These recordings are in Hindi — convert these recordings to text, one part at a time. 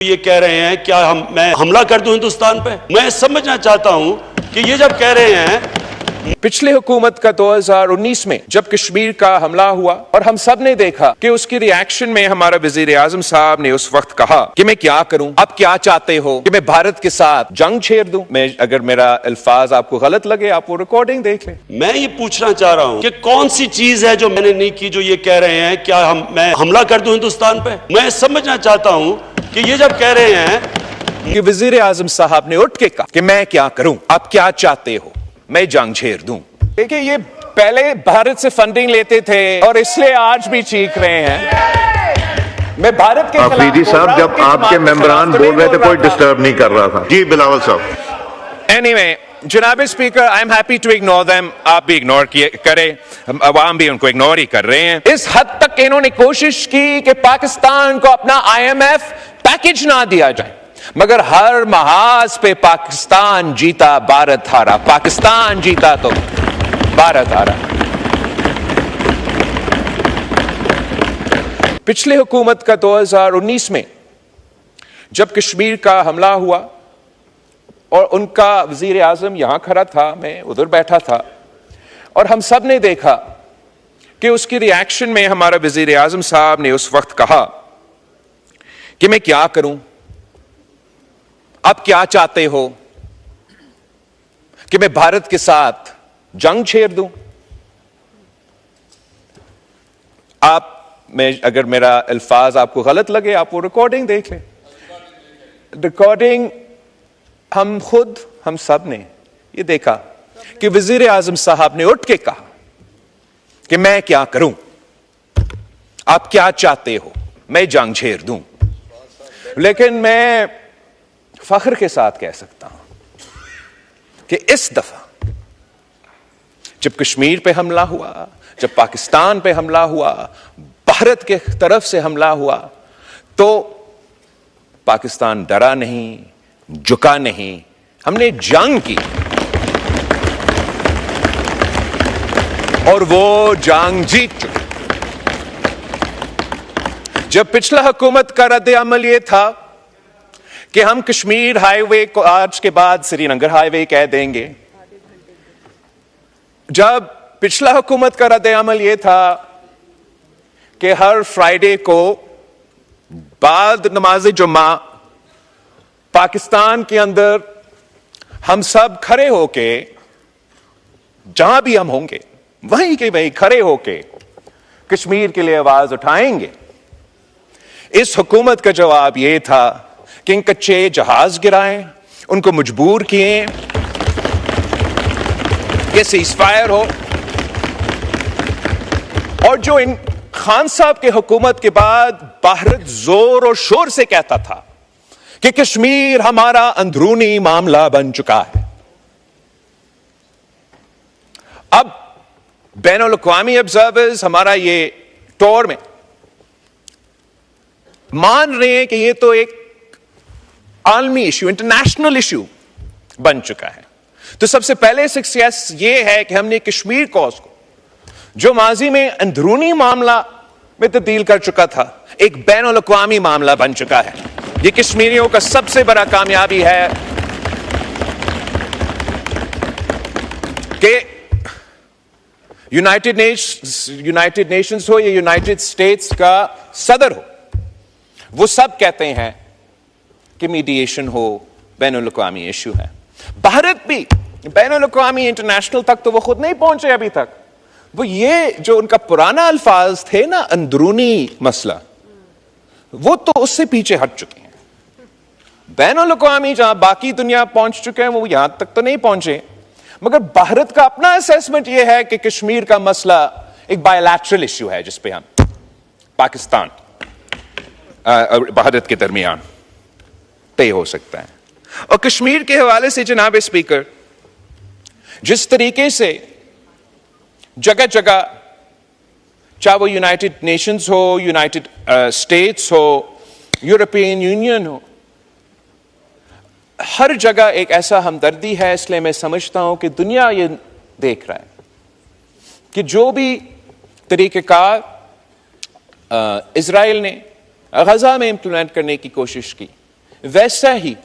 ये कह रहे हैं क्या मैं हमला कर दूं हिंदुस्तान पे। मैं समझना चाहता हूं कि ये जब कह रहे हैं पिछले हुकूमत का 2019 में जब कश्मीर का हमला हुआ और हम सब ने देखा कि उसकी रिएक्शन में हमारा वजीर आजम साहब ने उस वक्त कहा कि मैं क्या करूं, आप क्या चाहते हो कि मैं भारत के साथ जंग छेड़ दूं। मैं अगर मेरा अल्फाज आपको गलत लगे आप वो रिकॉर्डिंग देख लें। मैं ये पूछना चाह रहा हूं कि कौन सी चीज है जो मैंने नहीं की जो ये कह रहे हैं क्या मैं हमला कर दूं हिंदुस्तान पे। मैं समझना चाहता हूं कि ये जब कह रहे हैं कि वजीर आजम साहब ने उठ के कहा कि मैं क्या करूं, आप क्या चाहते हो, मैं जंग छेड़ दूं। देखिए ये पहले भारत से फंडिंग लेते थे और इसलिए आज भी चीख रहे हैं। मैं भारत के अफरीदी साहब जब आपके मेंबरान बोल रहे थे कोई डिस्टर्ब नहीं कर रहा था। जी बिलावल साहब। एनीवे जनाब speaker, I am happy to ignore them. आप भी इग्नोर करें, अवाम भी उनको इग्नोर ही कर रहे हैं। इस हद तक इन्होंने कोशिश की कि पाकिस्तान को अपना IMF पैकेज ना दिया जाए, मगर हर महाज पे पाकिस्तान जीता भारत हारा, पाकिस्तान जीता तो भारत हारा। पिछले हुकूमत का 2019 में जब कश्मीर का हमला हुआ और उनका वजीर आजम यहां खड़ा था, मैं उधर बैठा था, और हम सब ने देखा कि उसकी रिएक्शन में हमारा वजीर आजम साहब ने उस वक्त कहा कि मैं क्या करूं, आप क्या चाहते हो कि मैं भारत के साथ जंग छेड़ दूं। मैं अगर मेरा अल्फाज आपको गलत लगे आप वो रिकॉर्डिंग देख लें। रिकॉर्डिंग हम सब ने ये देखा कि वजीर आजम साहब ने उठ के कहा कि मैं क्या करूं, आप क्या चाहते हो, मैं जंग छेड़ दूं। लेकिन मैं फख्र के साथ कह सकता हूं कि इस दफा जब कश्मीर पे हमला हुआ, जब पाकिस्तान पे हमला हुआ, भारत के तरफ से हमला हुआ, तो पाकिस्तान डरा नहीं, झुका नहीं, हमने जंग की और वो जंग जीत चुके। जब पिछला हुकूमत का रद्द अमल यह था कि हम कश्मीर हाईवे को आज के बाद श्रीनगर हाईवे कह देंगे, जब पिछला हुकूमत का रद्द अमल यह था कि हर फ्राइडे को बाद नमाज जुम्मा पाकिस्तान के अंदर हम सब खड़े होके, जहां भी हम होंगे वहीं के वहीं खड़े होके कश्मीर के लिए आवाज उठाएंगे। इस हुकूमत का जवाब यह था कि इन कच्चे जहाज गिराएं, उनको मजबूर किए कि सीज़फायर हो। और जो इन खान साहब के हुकूमत के बाद भारत जोर और शोर से कहता था कि कश्मीर हमारा अंदरूनी मामला बन चुका है, अब बैनुल अक़वामी ऑब्जर्वर्स हमारा ये टोर में मान रहे हैं कि ये तो एक आलमी इश्यू, इंटरनेशनल इश्यू बन चुका है। तो सबसे पहले सक्सेस ये है कि हमने कश्मीर कॉज को, जो माजी में अंदरूनी मामला में तब्दील कर चुका था, एक बैनुल अक़वामी मामला बन चुका है। ये कश्मीरियों का सबसे बड़ा कामयाबी है कि यूनाइटेड नेशंस हो या यूनाइटेड स्टेट्स का सदर हो, वो सब कहते हैं कि मीडिएशन हो, बैनुल अक़वामी इश्यू है। भारत भी बैनुल अक़वामी इंटरनेशनल तक तो वो खुद नहीं पहुंचे अभी तक। वो ये जो उनका पुराना अल्फाज थे ना, अंदरूनी मसला, वो तो उससे पीछे हट चुके हैं। बैनुल अक़वामी जहां बाकी दुनिया पहुंच चुके हैं वो यहां तक तो नहीं पहुंचे, मगर भारत का अपना असेसमेंट यह है कि कश्मीर का मसला एक बायलैटरल इश्यू है जिसपे हम पाकिस्तान भारत के दरमियान तय हो सकता है। और कश्मीर के हवाले से जनाब स्पीकर, जिस तरीके से जगह जगह, चाहे वो यूनाइटेड नेशंस हो, यूनाइटेड स्टेट्स हो, यूरोपियन यूनियन हो, हर जगह एक ऐसा हमदर्दी है। इसलिए मैं समझता हूं कि दुनिया ये देख रहा है कि जो भी तरीक़ेकार इजराइल ने गजा में इंप्लीमेंट करने की कोशिश की, वैसा ही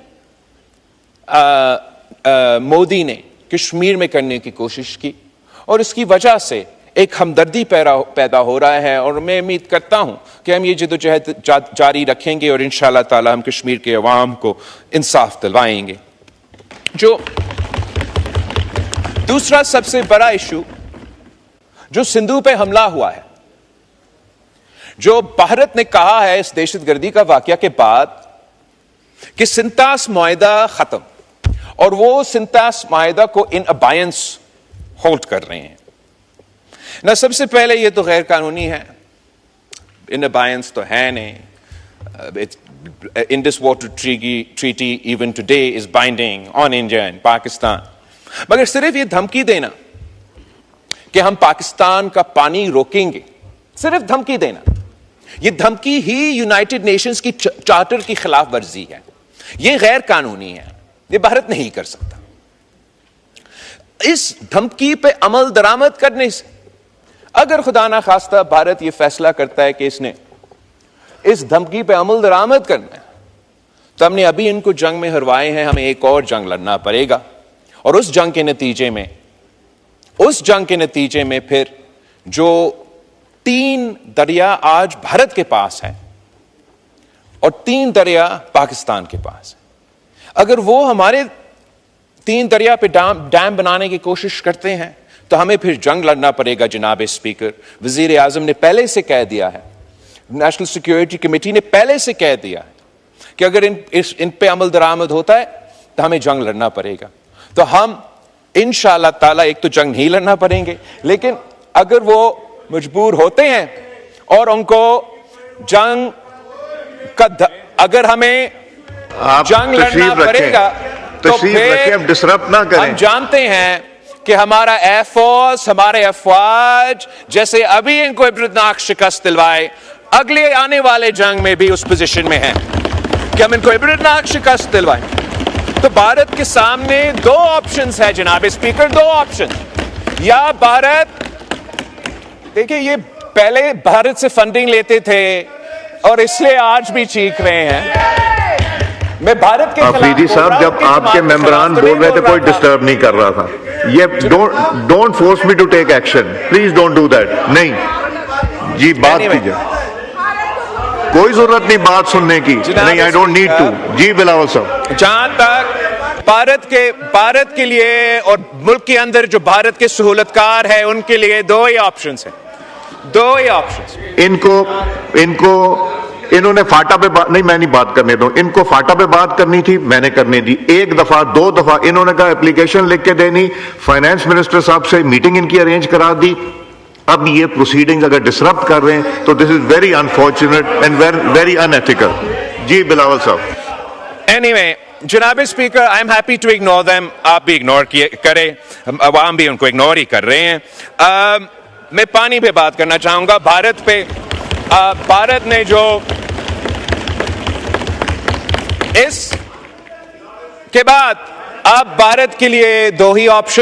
मोदी ने कश्मीर में करने की कोशिश की और इसकी वजह से एक हमदर्दी पैदा हो रहा है। और मैं उम्मीद करता हूं कि हम ये जद्दोजहद जारी रखेंगे और इंशाअल्लाह ताला हम कश्मीर के अवाम को इंसाफ दिलवाएंगे। जो दूसरा सबसे बड़ा इशू जो सिंधु पे हमला हुआ है, जो भारत ने कहा है इस दहशतगर्दी का वाकया के बाद कि सिंतास मुआहिदा खत्म, और वो सिंतास मुआहिदा को इन अबायंस होल्ड कर रहे हैं ना। सबसे पहले ये तो गैर कानूनी है, इन अबायंस तो है नहीं। Indus water treaty even today is binding on India and Pakistan. मगर सिर्फ ये धमकी देना कि हम पाकिस्तान का पानी रोकेंगे, सिर्फ धमकी देना, ये धमकी ही यूनाइटेड नेशंस की चार्टर की खिलाफ वर्जी है। ये गैर कानूनी है, ये भारत नहीं कर सकता। इस धमकी पे अमल दरामद करने से अगर खुदा ना खास्ता भारत ये फैसला करता है कि इसने इस धमकी पे अमल दरामद करना है, तो हमने अभी इनको जंग में हरवाए हैं, हमें एक और जंग लड़ना पड़ेगा। और उस जंग के नतीजे में फिर जो 3 दरिया आज भारत के पास है और 3 दरिया पाकिस्तान के पास है, अगर वो हमारे 3 दरिया पे डैम बनाने की कोशिश करते हैं तो हमें फिर जंग लड़ना पड़ेगा। जनाब स्पीकर, वजीर आजम ने पहले से कह दिया है, नेशनल सिक्योरिटी कमेटी ने पहले से कह दिया है कि अगर इन पे अमल दरामद होता है तो हमें जंग लड़ना पड़ेगा। तो हम इंशाअल्लाह ताला एक तो जंग नहीं लड़ना पड़ेंगे, लेकिन अगर वो मजबूर होते हैं और उनको जंग का अगर हमें जंग लड़ना पड़ेगा तो फिर डिसरप्ट ना करें। हम जानते हैं कि हमारा एयरफोर्स, हमारे अफवाज जैसे अभी इनको इबरतनाक शिकस्त दिलवाए, अगले आने वाले जंग में भी उस पोजीशन में है कि हम इनको इबरतनाक शिकस्त दिलवाएं। तो भारत के सामने 2 ऑप्शंस है जनाब स्पीकर, 2 ऑप्शन। या भारत, देखिए ये पहले भारत से फंडिंग लेते थे और इसलिए आज भी चीख रहे हैं। मैं भारत के अफरीदी साहब, जब आपके मेंबरान बोल रहे थे कोई डिस्टर्ब नहीं कर रहा था। ये don't force me to take action, please don't do that. नहीं जी, बात कीजिए, कोई जरूरत नहीं बात सुनने की। नहीं, आई डोंट नीड टू। जी बिलावल साहब, जहां तक भारत के लिए और मुल्क के अंदर जो भारत के सहूलतकार है उनके लिए 2 ही ऑप्शंस हैं, 2 ही ऑप्शंस। इन्होंने फाटा पे बात नहीं, मैं नहीं बात करने दूं। इनको फाटा पे बात करनी थी, मैंने करने दी। 1 दफा 2 दफा इन्होंने कहा एप्लीकेशन लिख के देनी, फाइनेंस मिनिस्टर साहब से मीटिंग इनकी अरेंज करा दी। अब ये प्रोसीडिंग्स अगर डिसरप्ट कर रहे हैं तो this is very unfortunate and very unethical. Ji Bilawal साहब। एनीवे जनाब speaker, I am happy to ignore them. आप भी इग्नोर करें, अवाम भी उनको इग्नोर ही कर रहे हैं। मैं पानी पे बात करना चाहूंगा। भारत पे भारत ने जो इस के बाद अब भारत के लिए 2 ही ऑप्शन